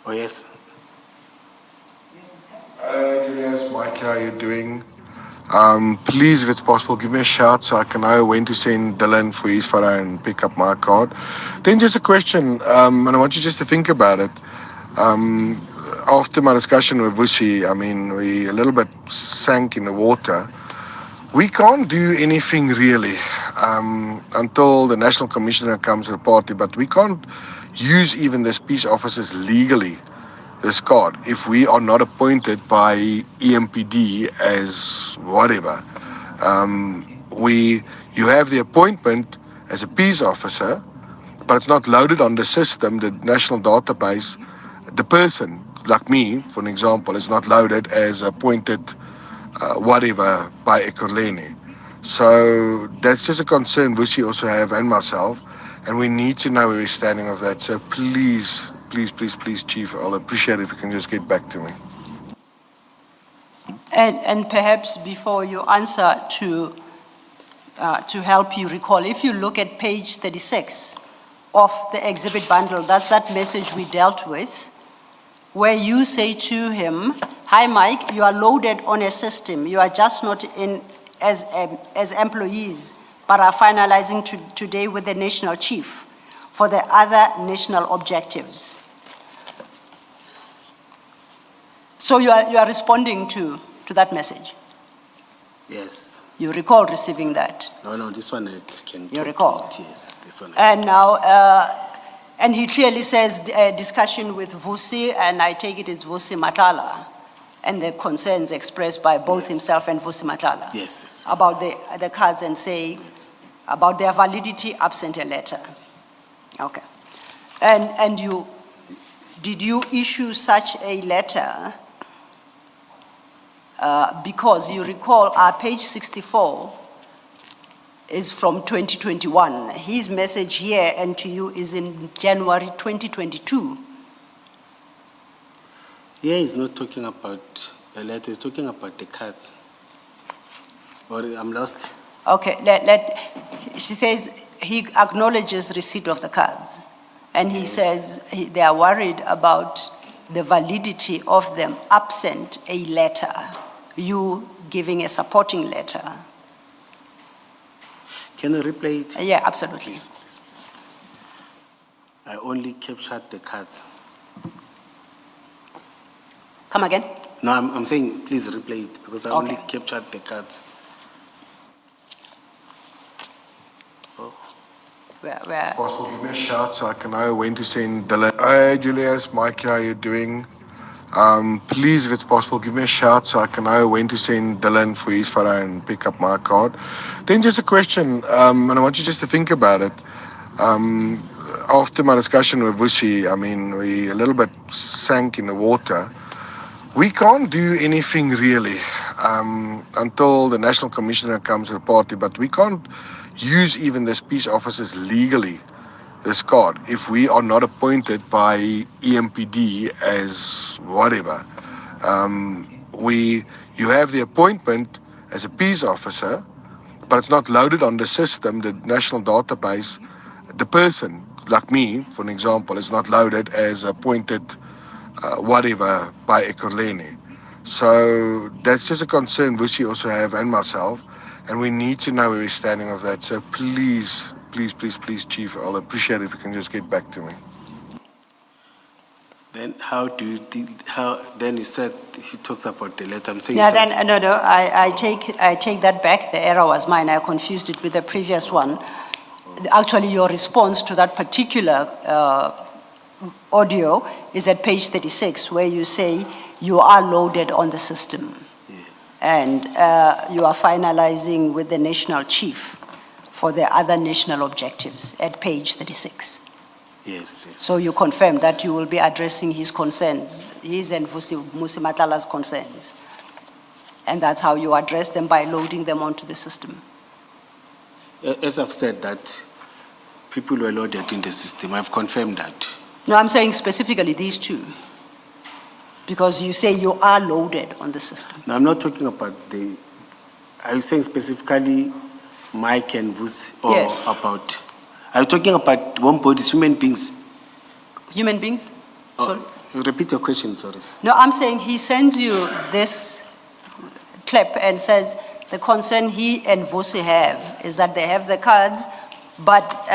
Oh, yes. Julius, Mike, how are you doing? Please, if it's possible, give me a shout so I can know when to send Dylan for his photo and pick up my card. Then just a question, and I want you just to think about it. After my discussion with Vusi, I mean, we a little bit sank in the water. We can't do anything really until the National Commissioner comes to the party, but we can't use even these peace officers legally, this card, if we are not appointed by EMPD as whatever. You have the appointment as a peace officer, but it's not loaded on the system, the national database. The person, like me, for an example, is not loaded as appointed whatever by Ekurhuleni. So that's just a concern Vusi also have and myself, and we need to know where we're standing of that. So please, Chief, I'll appreciate it if you can just get back to me. And perhaps before you answer, to help you recall, if you look at page 36 of the exhibit bundle, that's that message we dealt with, where you say to him, "Hi, Mike, you are loaded on a system. You are just not in as employees, but are finalizing today with the national chief for the other national objectives." So you are responding to that message? Yes. You recall receiving that? No, this one I can. You recall? It, yes, this one. And now, and he clearly says discussion with Vusi, and I take it it's Vusi Matala, and the concerns expressed by both Yes. himself and Vusi Matala. Yes. About the cards and say about their validity absent a letter. Okay. And did you issue such a letter? Because you recall our page 64 is from 2021. His message here and to you is in January 2022. Here he's not talking about a letter, he's talking about the cards. Or I'm lost. Okay, she says he acknowledges receipt of the cards. And he says they are worried about the validity of them absent a letter, you giving a supporting letter. Can you replay it? Yeah, absolutely. Please. I only captured the cards. Come again? No, I'm saying please replay it because I only captured the cards. Oh. Where? Possible, give me a shout so I can know when to send Dylan. Hi, Julius, Mike, how are you doing? Please, if it's possible, give me a shout so I can know when to send Dylan for his photo and pick up my card. Then just a question, and I want you just to think about it. After my discussion with Vusi, I mean, we a little bit sank in the water. We can't do anything really until the National Commissioner comes to the party, but we can't use even these peace officers legally, this card, if we are not appointed by EMPD as whatever. You have the appointment as a peace officer, but it's not loaded on the system, the national database. The person, like me, for an example, is not loaded as appointed whatever by Ekurhuleni. So that's just a concern Vusi also have and myself, and we need to know where we're standing of that. So please, Chief, I'll appreciate it if you can just get back to me. Then then he said, he talks about the letter. I'm saying. Yeah, then, no, I take that back. The error was mine. I confused it with the previous one. Actually, your response to that particular audio is at page 36, where you say you are loaded on the system. Yes. And you are finalizing with the national chief for the other national objectives at page 36. Yes. So you confirm that you will be addressing his concerns, his and Vusi Matala's concerns. And that's how you address them, by loading them onto the system. As I've said that people were loaded in the system, I've confirmed that. No, I'm saying specifically these two. Because you say you are loaded on the system. No, I'm not talking about are you saying specifically Mike and Vusi, or Yes. about, are you talking about one bodies, human beings? Human beings? Sorry? You repeat your question, sorry. No, I'm saying he sends you this clip and says the concern he and Vusi have is that they have the cards, but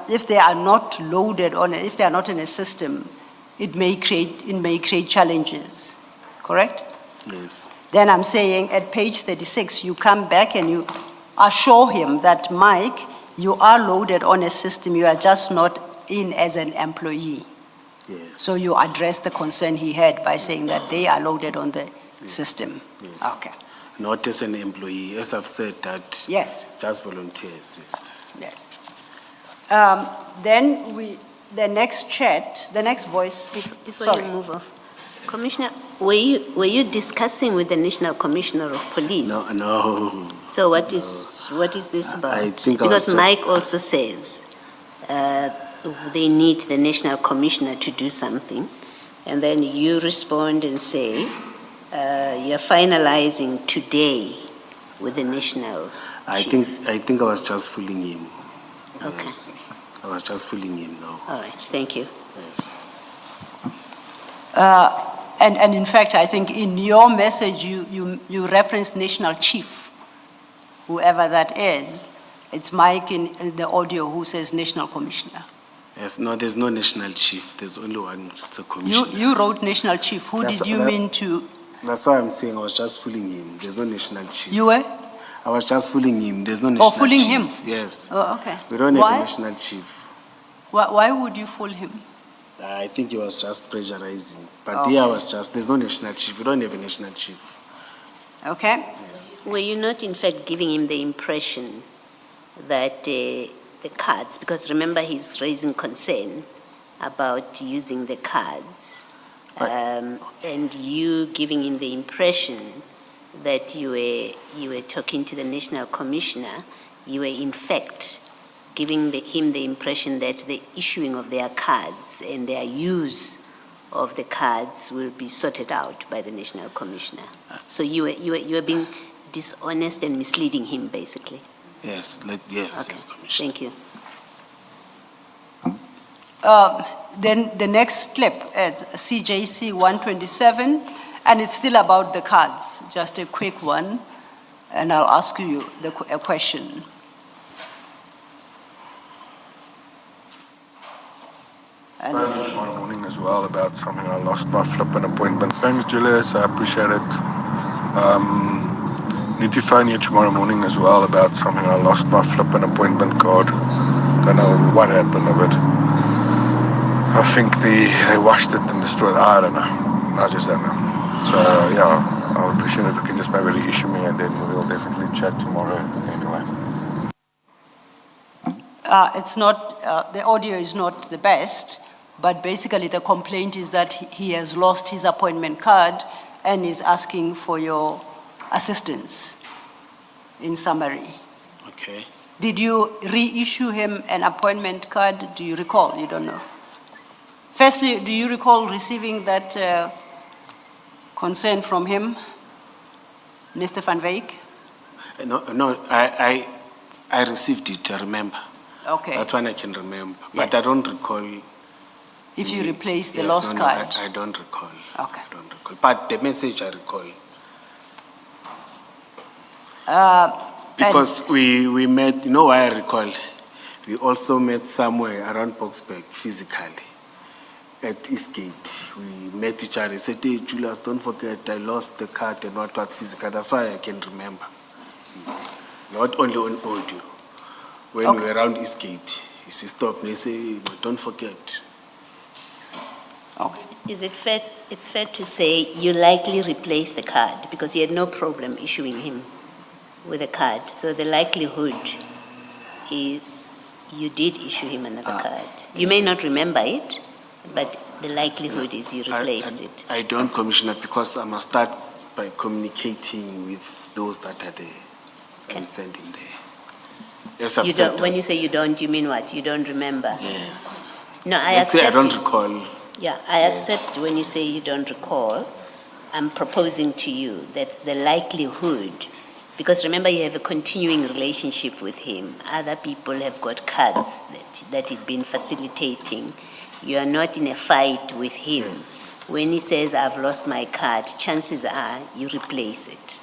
if they are not loaded on, if they are not in a system, it may create challenges, correct? Yes. Then I'm saying at page 36, you come back and you assure him that, Mike, you are loaded on a system, you are just not in as an employee. Yes. So you address the concern he had by saying that they are loaded on the system. Yes. Okay. Not as an employee, as I've said that. Yes. It's just volunteers, yes. Yeah. Then the next chat, the next voice. Before Sorry. you move off, Commissioner, were you discussing with the National Commissioner of Police? No. So what is this about? I think I was because Mike also says they need the National Commissioner to do something, and then you respond and say you're finalizing today with the National. I Chief. think I was just fooling him. Okay. Yes. I was just fooling him, no. All right. Thank you. Yes. And in fact, I think in your message, you reference National Chief, whoever that is. It's Mike in the audio who says National Commissioner. Yes, no, there's no national chief. There's only one, it's a commissioner. You wrote National Chief. Who That's- did you that- mean to? That's why I'm saying I was just fooling him. There's no national chief. You were? I was just fooling him. There's no national chief. fooling him? Yes. Oh, okay. We don't have Why? a national chief. Why would you fool him? I think he was just pressurizing. But Okay. here I was just, there's no national chief. We don't have a national chief. Okay? Yes. Were you not, in fact, giving him the impression that the cards, because remember he's raising concern about using the cards, and you giving him the impression that you were talking to the National Commissioner, you were in fact giving him the impression that the issuing of their cards and their use of the cards will be sorted out by the National Commissioner. So you were being dishonest and misleading him, basically. Yes, Okay. yes, Commissioner. Thank you. Then the next clip is CJC 127, and it's still about the cards, just a quick one, and I'll ask you a question. And Tomorrow morning as well about something I lost my flipping appointment. Thanks, Julius. I appreciate it. Need to phone you tomorrow morning as well about something I lost my flipping appointment card. Don't know what happened of it. I think they washed it and destroyed it. I don't know. I just don't know. So yeah, I would appreciate if you can just maybe reissue me and then we'll definitely chat tomorrow anyway. it's not, the audio is not the best, but basically the complaint is that he has lost his appointment card and is asking for your assistance, in summary. Okay. Did you reissue him an appointment card? Do you recall? You don't know. Firstly, do you recall receiving that concern from him, Mr. van Wyk? No, I received it, I remember. Okay. That one I can remember. But Yes. I don't recall. If you replace the Yes, lost no, card? I don't recall. Okay. I don't recall. But the message I recall. Because we met, you know why I recall? We also met somewhere around Boxburg physically at Eastgate. We met each other. He said, hey, Julius, don't forget, I lost the card and what physically. That's why I can remember it. Not only on audio. When we were around Eastgate, he said, stop. They say, but don't forget. You see. Okay. Is it fair, it's fair to say you likely replaced the card because you had no problem issuing him with a card. So the likelihood is you did issue him another card. You may not remember it, but the likelihood is you replaced it. I don't, Commissioner, because I must start by communicating with those that are there and send him there. Yes, I've You said don't, that. when you say you don't, you mean what? You don't remember? Yes. No, I Let's say I accept don't it. recall. Yeah, I accept when you say you don't recall. I'm proposing to you that the likelihood, because remember you have a continuing relationship with him. Other people have got cards that he'd been facilitating. You are not in a fight with him. Yes. When he says, "I've lost my card," chances are you replace it.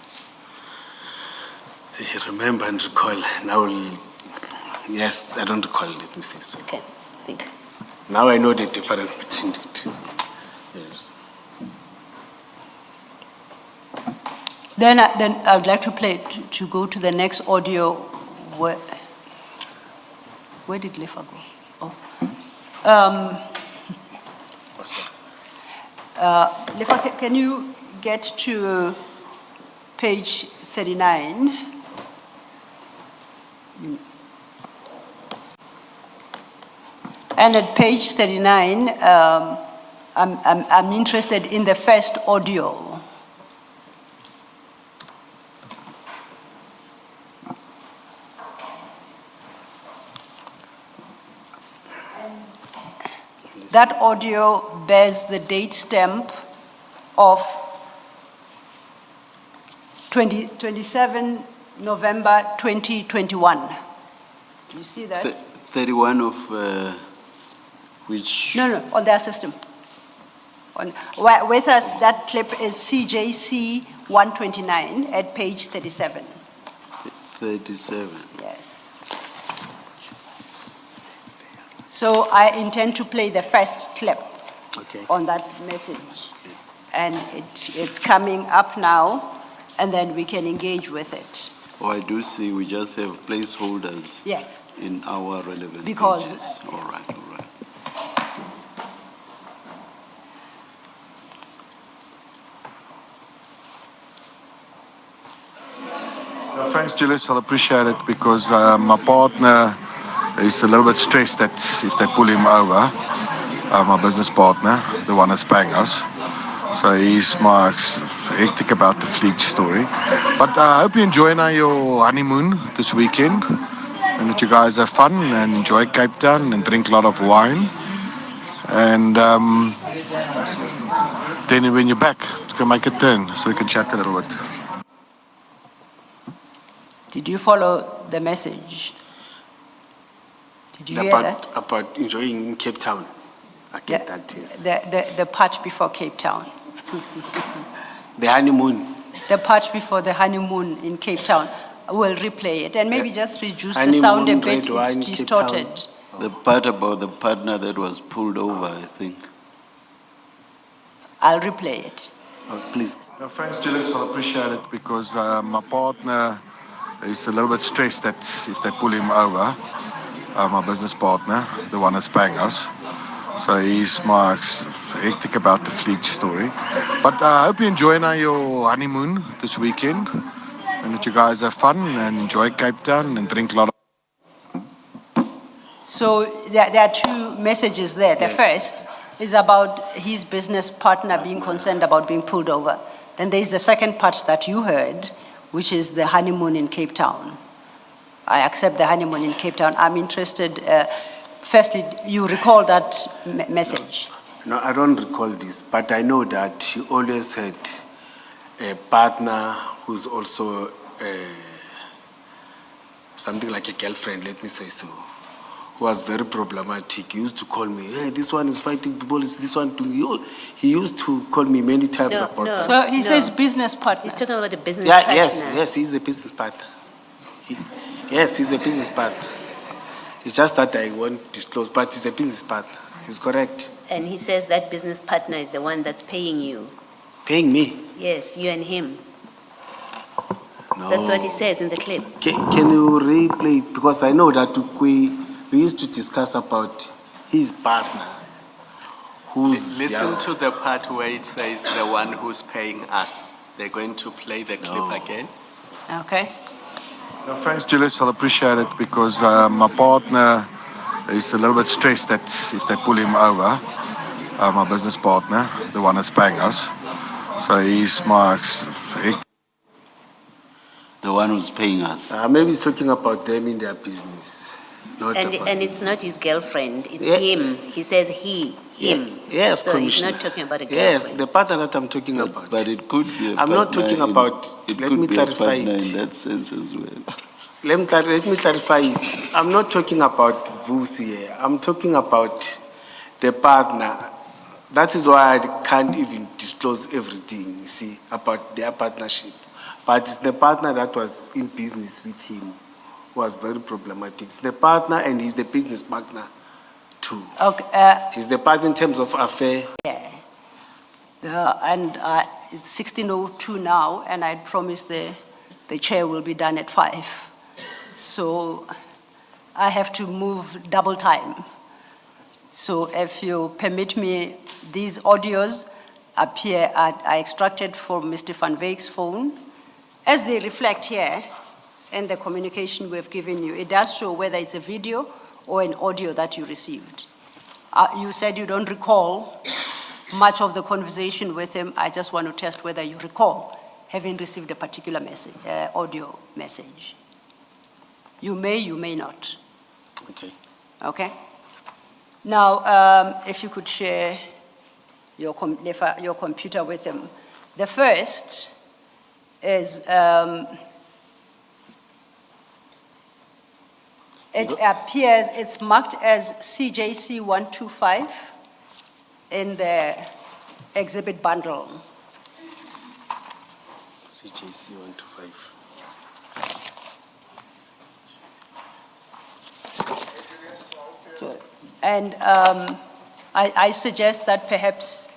I remember and recall. Now, yes, I don't recall, let me say so. Okay, thank you. Now I know the difference between the two. Yes. Then I would like to play, to go to the next audio. Where did Lefa go? Oh. What's that? Lefa, can you get to page 39? And at page 39, I'm interested in the first audio. That audio bears the date stamp of 27 November 2021. You see that? 31 of which? No, on their system. With us, that clip is CJC 129 at page 37. 37. Yes. So I intend to play the first clip Okay. on that message. And it's coming up now, and then we can engage with it. Oh, I do see we just have placeholders Yes. in our relevant Because- pages. All right. Thanks, Julius. I'll appreciate it because my partner is a little bit stressed that if they pull him over, my business partner, the one that's paying us. So he's hectic about the fleet story. But I hope you enjoy now your honeymoon this weekend and that you guys have fun and enjoy Cape Town and drink a lot of wine. And then when you're back, you can make a turn so we can chat a little bit. Did you follow the message? Did you hear that? About enjoying in Cape Town. I get that, yes. The part before Cape Town. The honeymoon. The part before the honeymoon in Cape Town. We'll replay it and maybe just reduce the Honeymoon, sound a bit. red wine, It's Cape distorted. Town. The part about the partner that was pulled over, I think. I'll replay it. Oh, please. Thanks, Julius. I appreciate it because my partner is a little bit stressed that if they pull him over, my business partner, the one that's paying us. So he's hectic about the fleet story. But I hope you enjoy now your honeymoon this weekend and that you guys have fun and enjoy Cape Town and drink a lot of... So there are two messages there. The Yes. first is about his business partner being concerned about being pulled over. Then there's the second part that you heard, which is the honeymoon in Cape Town. I accept the honeymoon in Cape Town. I'm interested, firstly, you recall that message? No, I don't recall this, but I know that he always had a partner who's also something like a girlfriend, let me say so, who was very problematic. He used to call me, hey, this one is fighting people, it's this one doing you. He used to call me many times No, about no. that. So he says business partner. He's talking about a business Yeah, partner. yes, he's the business partner. Yes, he's the business partner. It's just that I won't disclose, but he's a business partner. He's correct. And he says that business partner is the one that's paying you. Paying me? Yes, you and him. No. That's what he says in the clip. Can you replay it? Because I know that we used to discuss about his partner, who's Listen young. to the part where it says the one who's paying us. They're going to play the clip again. Okay. Thanks, Julius. I'll appreciate it because my partner is a little bit stressed that if they pull him over, my business partner, the one that's paying us. So he's The one who's paying us. Maybe he's talking about them in their business. Not about And it's not his girlfriend, it's Yeah. him. He says him. Yes, So he's Commissioner. not talking about a Yes, girlfriend. the partner that I'm talking about. But it could be a I'm not partner talking in- about- It let could me be clarify a partner it. in that sense as well. Let me clarify it. I'm not talking about Vusi here. I'm talking about the partner That is why I can't even disclose everything, you see, about their partnership. But it's the partner that was in business with him who was very problematic. It's the partner and he's the business partner too. Okay, He's the partner in terms of affair. and it's 16:02 now, and I promised the chair will be done at 5. So I have to move double time. So if you permit me, these audios appear, I extracted from Mr. Van Wyk's phone. As they reflect here in the communication we've given you, it does show whether it's a video or an audio that you received. You said you don't recall much of the conversation with him. I just want to test whether you recall having received a particular message, audio message. You may not. Okay. Okay? Now, if you could share your computer with him. The first is, it appears, it's marked as CJC 125 in the exhibit bundle. CJC 125. And I suggest that perhaps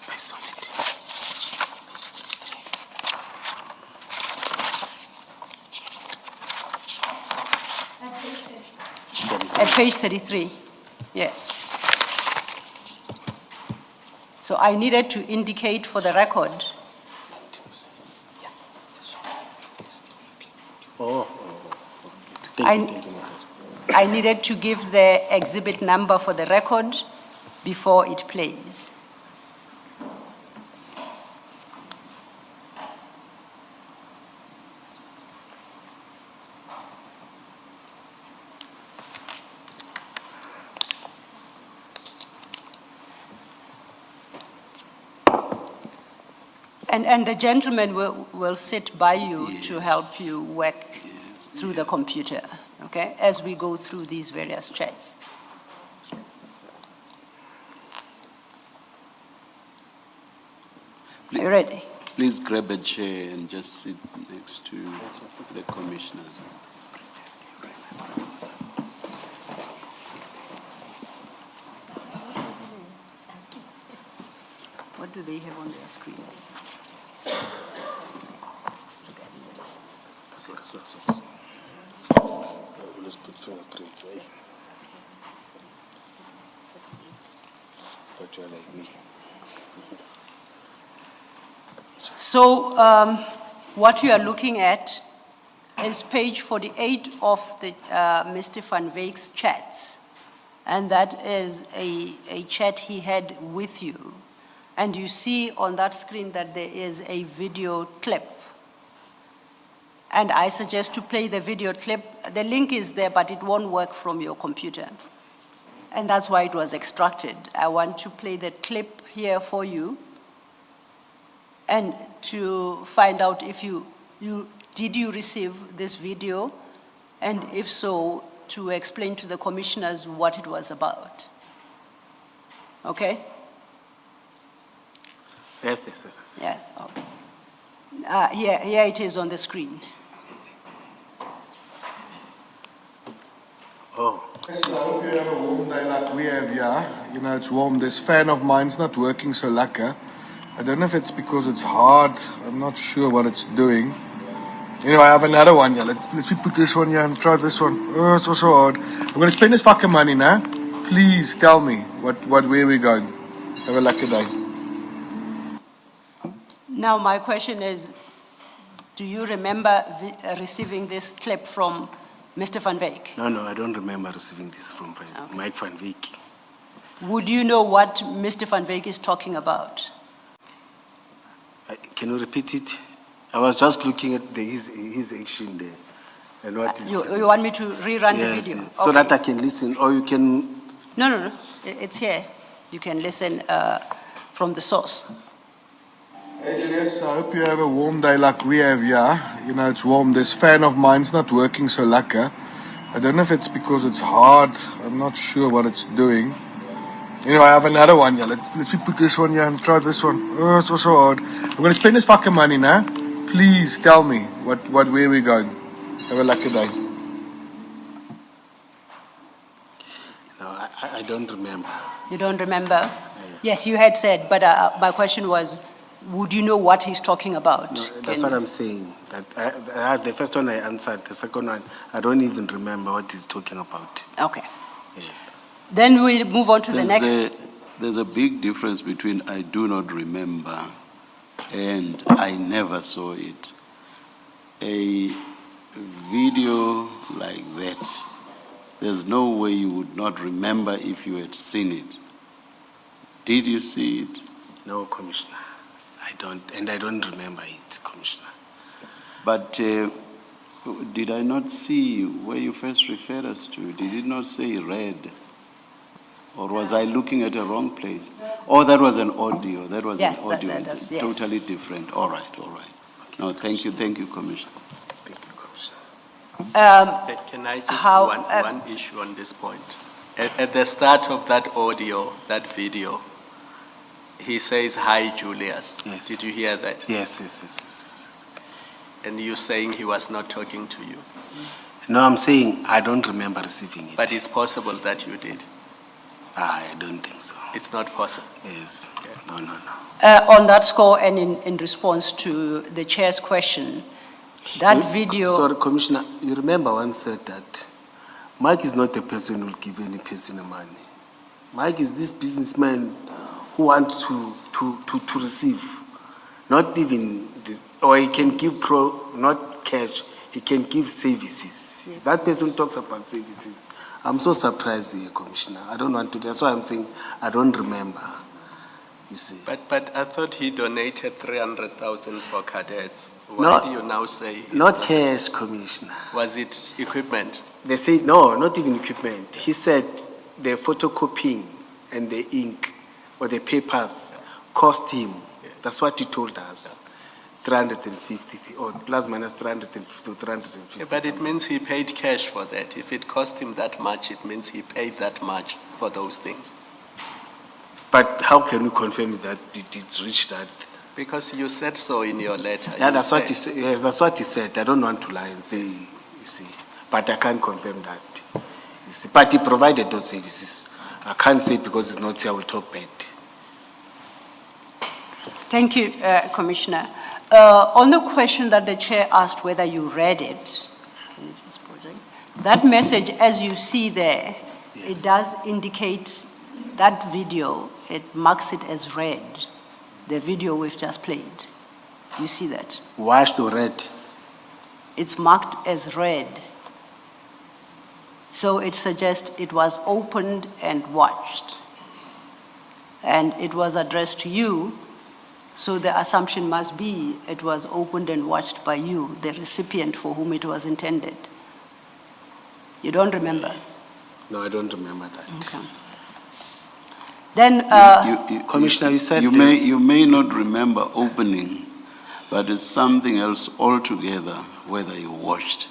I saw it. at page 33, yes. So I needed to indicate for the record. I needed to give the exhibit number for the record before it plays. And the gentleman will sit by you to help you work through the computer, okay, as we go through these various chats. Are you ready? Please grab a chair and just sit next to the commissioners. What do they have on their screen? Sorry. Let's put fingerprints, eh? But you're like me. So what you are looking at is page 48 of the Mr. Van Wyk's chats. And that is a chat he had with you. And you see on that screen that there is a video clip. And I suggest to play the video clip. The link is there, but it won't work from your computer. And that's why it was extracted. I want to play the clip here for you and to find out if did you receive this video, and if so, to explain to the commissioners what it was about. Okay? Yes. Yeah. Okay. Here it is on the screen. Oh. I hope you have a warm day like we have here. You know, it's warm. This fan of mine's not working so lekker. I don't know if it's because it's hard. I'm not sure what it's doing. Anyway, I have another one here. Let's put this one here and try this one. Oh, it's also hard. I'm going to spend this fucking money now. Please tell me where we're going. Have a lucky day. Now my question is, do you remember receiving this clip from Mr. Van Wyk? No, I don't remember receiving this from Mike van Wyk. Would you know what Mr. Van Wyk is talking about? Can you repeat it? I was just looking at his action there. And what is You want me to rerun the video? Yes, so that I can listen, or you can... No. It's here. You can listen from the source. Hey Julius, I hope you have a warm day like we have here. You know, it's warm. This fan of mine's not working so lekker. I don't know if it's because it's hard. I'm not sure what it's doing. Anyway, I have another one here. Let's put this one here and try this one. Oh, it's also hard. I'm going to spend this fucking money now. Please tell me where we're going. Have a lucky day. No, I don't remember. You don't remember? Yes, you had said, but my question was, would you know what he's talking about? No, that's what I'm saying. That the first one I answered. The second one, I don't even remember what he's talking about. Okay. Yes. Then we move on to the next. There's a big difference between I do not remember and I never saw it. A video like that, there's no way you would not remember if you had seen it. Did you see it? No, Commissioner. I don't remember it, Commissioner. But did I not see where you first referred us to? Did it not say red? Or was I looking at the wrong place? Oh, that was an audio. That was Yes, an audio. that It's was- yes. totally different. All right, all right. No, thank you, Commissioner. Thank you, Commissioner. Can I just, How- one issue on this point? At the start of that audio, that video, he says, "Hi, Julius." Yes. Did you hear that? Yes. And you saying he was not talking to you. No, I'm saying I don't remember receiving it. But it's possible that you did. I don't think so. It's not possible. Yes. No. On that score and in response to the chair's question, that video. Sorry, Commissioner, you remember once said that Mike is not a person who will give any person money. Mike is this businessman who wants to receive, not even, or he can give not cash, he can give services. Yes. That person talks about services. I'm so surprised here, Commissioner. I don't want to, that's why I'm saying I don't remember, you see. But I thought he donated 300,000 for cadets. Why No, do you now say? he's Not cash, Commissioner. Was it equipment? They said, no, not even equipment. He said the photocopying and the ink or the papers cost him. That's what he told us. 350 or plus minus 350 to 350. But it means he paid cash for that. If it cost him that much, it means he paid that much for those things. But how can we confirm that it reached that? Because you said so in your letter. Yeah, You that's what he said- said. Yes, that's what he said. I don't want to lie and say, you see. But I can't confirm that. You see. But he provided those services. I can't say because it's not here, I will talk bad. Thank you, Commissioner. On the question that the chair asked whether you read it, that message, as you see there, Yes. it does indicate that video, it marks it as red, the video we've just played. Do you see that? Washed or red? It's marked as red. So it suggests it was opened and watched. And it was addressed to you, so the assumption must be it was opened and watched by you, the recipient for whom it was intended. You don't remember? No, I don't remember that. Okay. Then, Commissioner, you said you this. may not remember opening, but it's something else altogether whether you watched.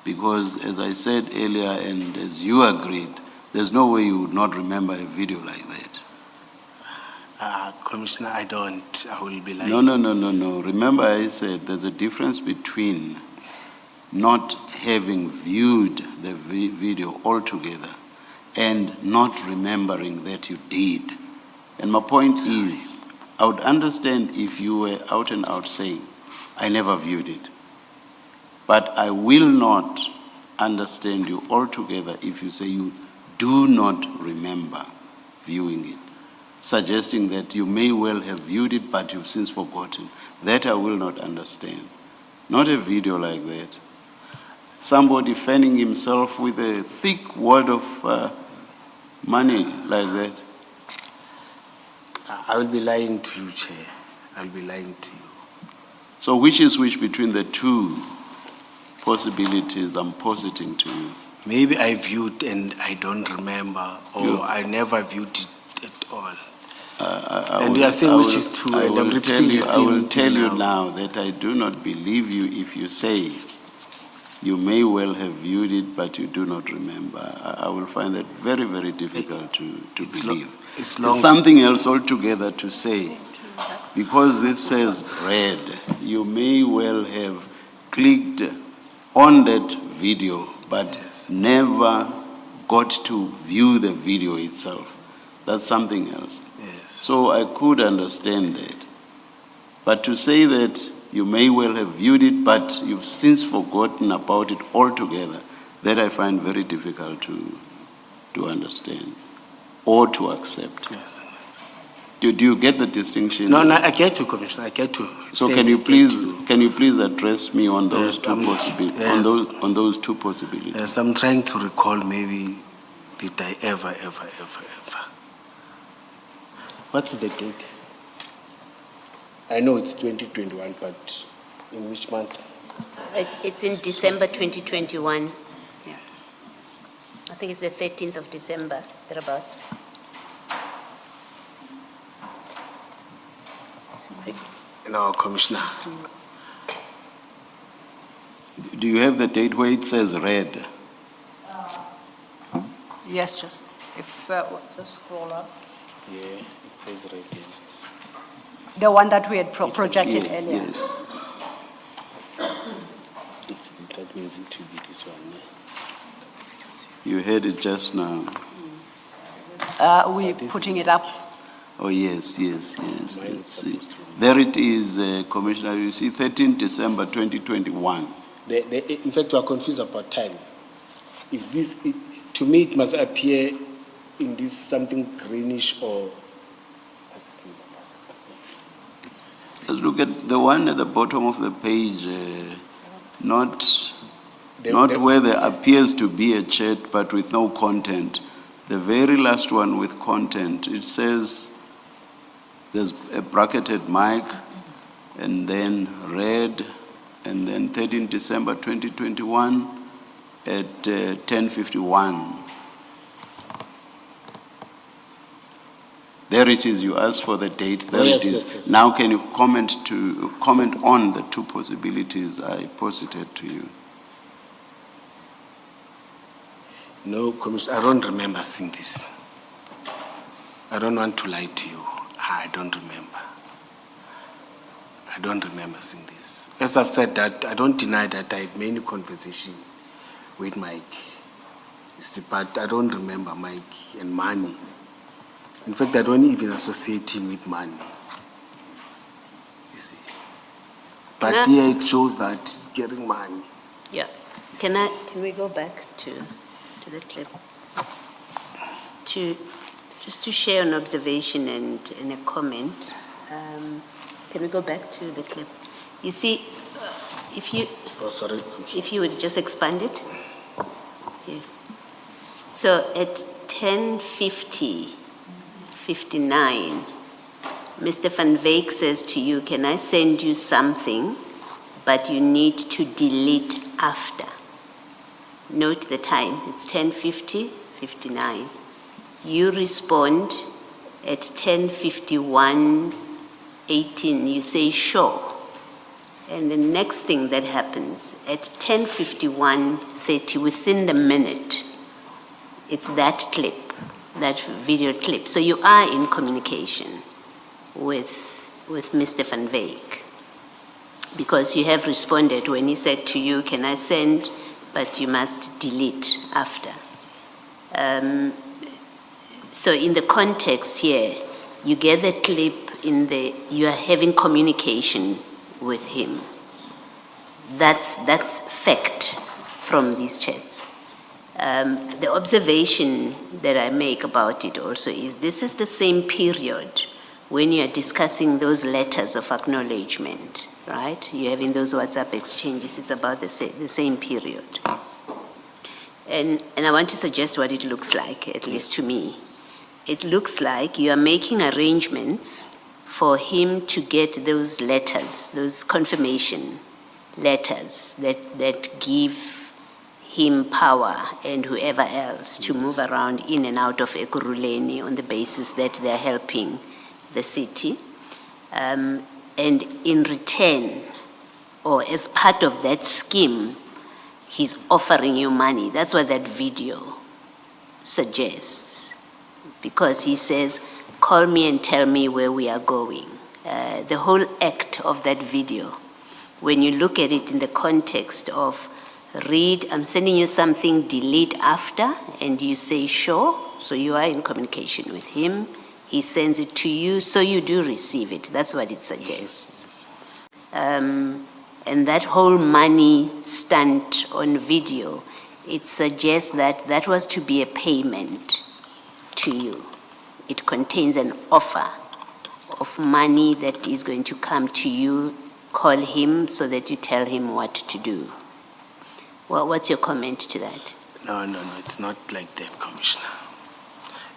Because as I said earlier, and as you agreed, there's no way you would not remember a video like that. Commissioner, I don't. I will be lying. No. Remember I said there's a difference between not having viewed the video altogether and not remembering that you did. And my point is, I would understand if you were out and out saying, I never viewed it. But I will not understand you altogether if you say you do not remember viewing it, suggesting that you may well have viewed it, but you've since forgotten. That I will not understand. Not a video like that. Somebody fanning himself with a thick wad of money like that. I will be lying to you, Chair. I will be lying to you. So which is which between the two possibilities I'm positing to you? Maybe I viewed and I don't remember, or You- I never viewed it at all. And you are saying which is true, and I'm repeating the I same will thing tell you now. now that I do not believe you if you say you may well have viewed it, but you do not remember. I will find that very, very difficult to It's lo- believe. it's long- something else altogether to say. Because this says read, you may well have clicked on that video, but never got to view the video itself. That's something else. Yes. So I could understand that. But to say that you may well have viewed it, but you've since forgotten about it altogether, that I find very difficult to understand or to accept. Yes. Do you get the distinction? No, I get you, Commissioner. I get you. So Say can I you get please address me on those Yes, two I'm- possibilities? yes. On those two possibilities. Yes, I'm trying to recall maybe did I ever. What's the date? I know it's 2021, but in which month? It's in December 2021. Yeah. I think it's the 13th of December, thereabouts. No, Commissioner. Do you have the date where it says red? Yes, just scroll up. Yeah, it says right here. The one that we had projected Yes, earlier. yes. That means it will be this one. You heard it just now. We're putting it up. Oh, yes. Mine Let's is see. supposed to be- There it is, Commissioner. You see, 13 December 2021. In fact, we are confused about time. Is this, to me, it must appear in this something greenish or, what's this name? Let's look at the one at the bottom of the page, not where there appears to be a chat, but with no content. The very last one with content, it says there's a bracketed mic, and then red, and then 13 December 2021 at 10:51. There it is. You asked for the date. There yes, it is. yes. Now, can you comment on the two possibilities I posited to you? No, Commissioner, I don't remember seeing this. I don't want to lie to you. I don't remember. I don't remember seeing this. As I've said that, I don't deny that I had many conversations with Mike. You see, but I don't remember Mike and money. In fact, I don't even associate him with money. You see. But Nah. here it shows that he's getting money. Yeah. Can we go back to the clip? Just to share an observation and a comment. Can we go back to the clip? You see, Oh, sorry. if you would just expand it. Yes. So at 10:59, Mr. Van Wyk says to you, can I send you something, but you need to delete after. Note the time, it's 10:59. You respond at 10:51:18, you say sure. And the next thing that happens at 10:51:30, within the minute, it's that clip, that video clip. So you are in communication with Mr. Van Wyk, because you have responded when he said to you, can I send, but you must delete after. So in the context here, you get the clip you are having communication with him. That's fact from these chats. The observation that I make about it also is this is the same period when you are discussing those letters of acknowledgement, right? You're having those WhatsApp exchanges. It's about the same period. And I want to suggest what it looks like, at least to me. It looks like you are making arrangements for him to get those letters, those confirmation letters that give him power and whoever else to move around in and out of Ekurhuleni on the basis that they're helping the city, and in return, or as part of that scheme, he's offering you money. That's what that video suggests. Because he says, call me and tell me where we are going. The whole act of that video, when you look at it in the context of read, I'm sending you something, delete after, and you say sure, so you are in communication with him. He sends it to you, so you do receive it. That's what it suggests. And that whole money stunt on video, it suggests that that was to be a payment to you. It contains an offer of money that is going to come to you. Call him so that you tell him what to do. Well, what's your comment to that? No, it's not like that, Commissioner.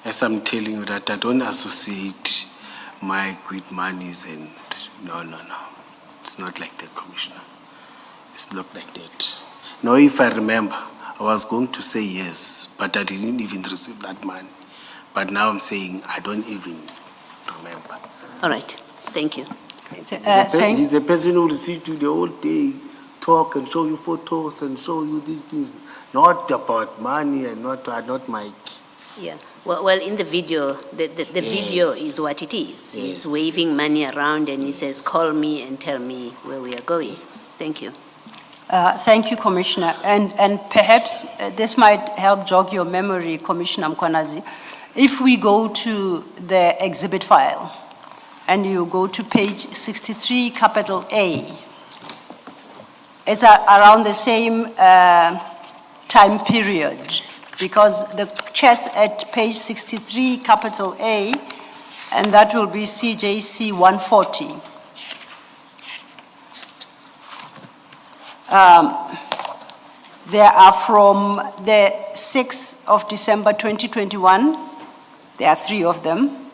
As I'm telling you that I don't associate Mike with monies and no. It's not like that, Commissioner. It's not like that. No, if I remember, I was going to say yes, but I didn't even receive that money. But now I'm saying I don't even remember. All right, thank you. He's a person who will sit you the whole day, talk and show you photos and show you these things, not about money and not Mike. Yeah, well, in the video, the video is what it is. He's waving money around and he says, call me and tell me where we are going. Thank you. Thank you, Commissioner. And perhaps this might help jog your memory, Commissioner Mkhwanazi. If we go to the exhibit file and you go to page 63, capital A, it's around the same time period, because the chat's at page 63, capital A, and that will be CJC 140. There are from the 6th of December 2021, there are 3 of them.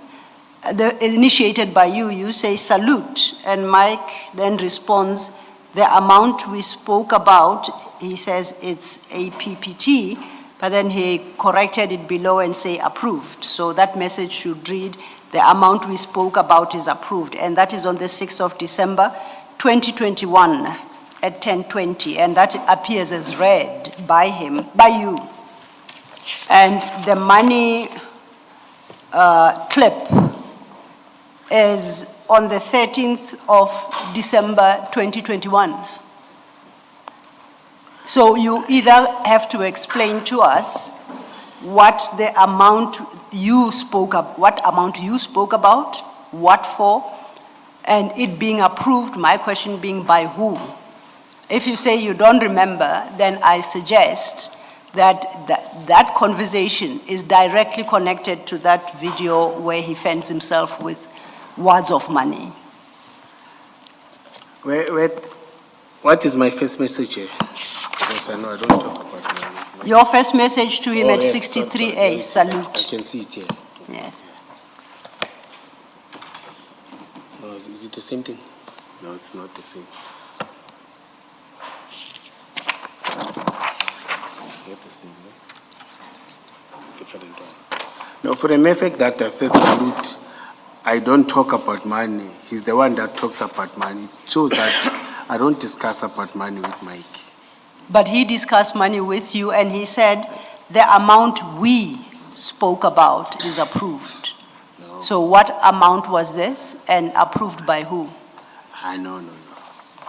Initiated by you, you say salute, and Mike then responds, the amount we spoke about, he says it's a PPT, but then he corrected it below and say approved. So that message should read, the amount we spoke about is approved, and that is on the 6th of December 2021 at 10:20, and that appears as read by him, by you. And the money clip is on the 13th of December 2021. So you either have to explain to us what amount you spoke about, what for, and it being approved, my question being by who. If you say you don't remember, then I suggest that conversation is directly connected to that video where he fends himself with wads of money. What is my first message here? Because I know I don't talk about money. Your first message to him at yes, 63A, yes, salute. I can see it here. Yes. No, is it the same thing? No, it's not the same. It's not the same, no? Different one. No, for the mere fact that I've said salute, I don't talk about money. He's the one that talks about money. It shows that I don't discuss about money with Mike. But he discussed money with you, and he said the amount we spoke about is approved. No. So what amount was this, and approved by who? No.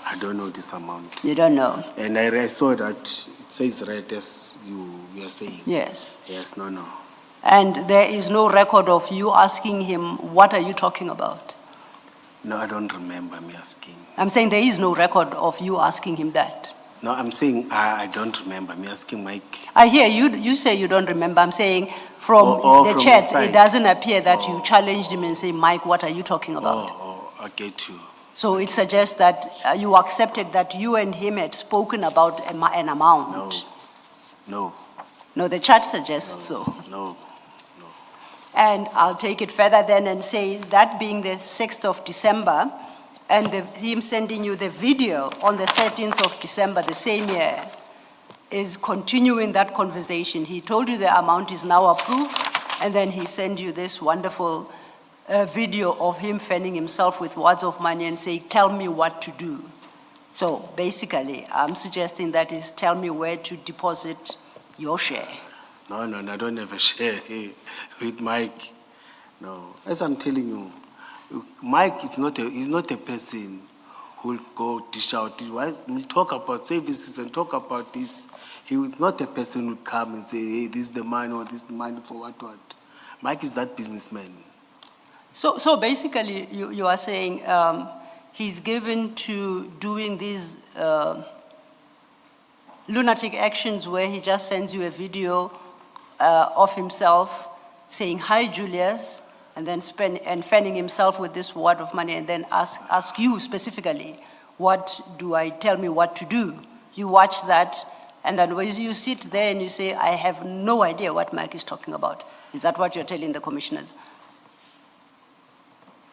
I don't know this amount. You don't know? And I saw that it says right as you are saying. Yes. Yes, no. And there is no record of you asking him, what are you talking about? No, I don't remember me asking. I'm saying there is no record of you asking him that. No, I'm saying I don't remember me asking Mike. I hear you say you don't remember. I'm saying from the from chat, the side. it doesn't appear that you challenged him and say, Mike, what are you talking about? I get you. So it suggests that you accepted that you and him had spoken about an amount. No. No, the chat suggests so. No. And I'll take it further then and say that being the 6th of December, and him sending you the video on the 13th of December the same year, is continuing that conversation. He told you the amount is now approved, and then he sent you this wonderful a video of him fanning himself with wads of money and say, tell me what to do. So basically, I'm suggesting that is tell me where to deposit your share. No, I don't have a share with Mike. No, as I'm telling you, Mike he's not a person who'll go dish out. We'll talk about services and talk about this. He's not a person who'll come and say, hey, this is the money or this is the money for what. Mike is that businessman. So basically, you are saying he's given to doing these lunatic actions where he just sends you a video of himself saying, hi, Julius, and then fanning himself with this wad of money and then ask you specifically, tell me what to do. You watch that, and then when you sit there and you say, I have no idea what Mike is talking about. Is that what you're telling the commissioners?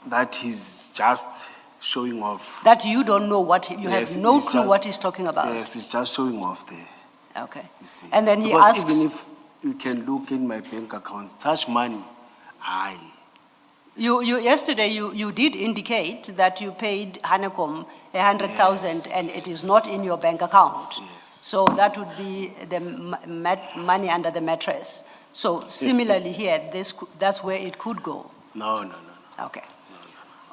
That he's just showing off. That you don't know you have no clue what he's talking about? Yes, he's just showing off there. Okay. You see. And then he because asks... even if you can look in my bank accounts, such money, Yesterday, you did indicate that you paid Hanekom 100,000 and it is not in your bank account. Yes. So that would be the money under the mattress. So similarly here, that's where it could go. No. Okay.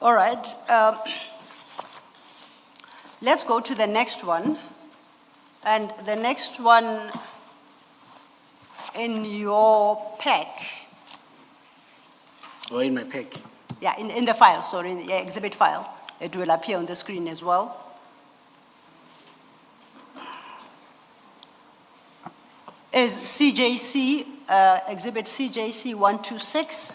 All right. Let's go to the next one. And the next one in your pack. Or in my pack. Yeah, in the file, sorry, in the exhibit file. It will appear on the screen as well. Is CJC, exhibit CJC 126.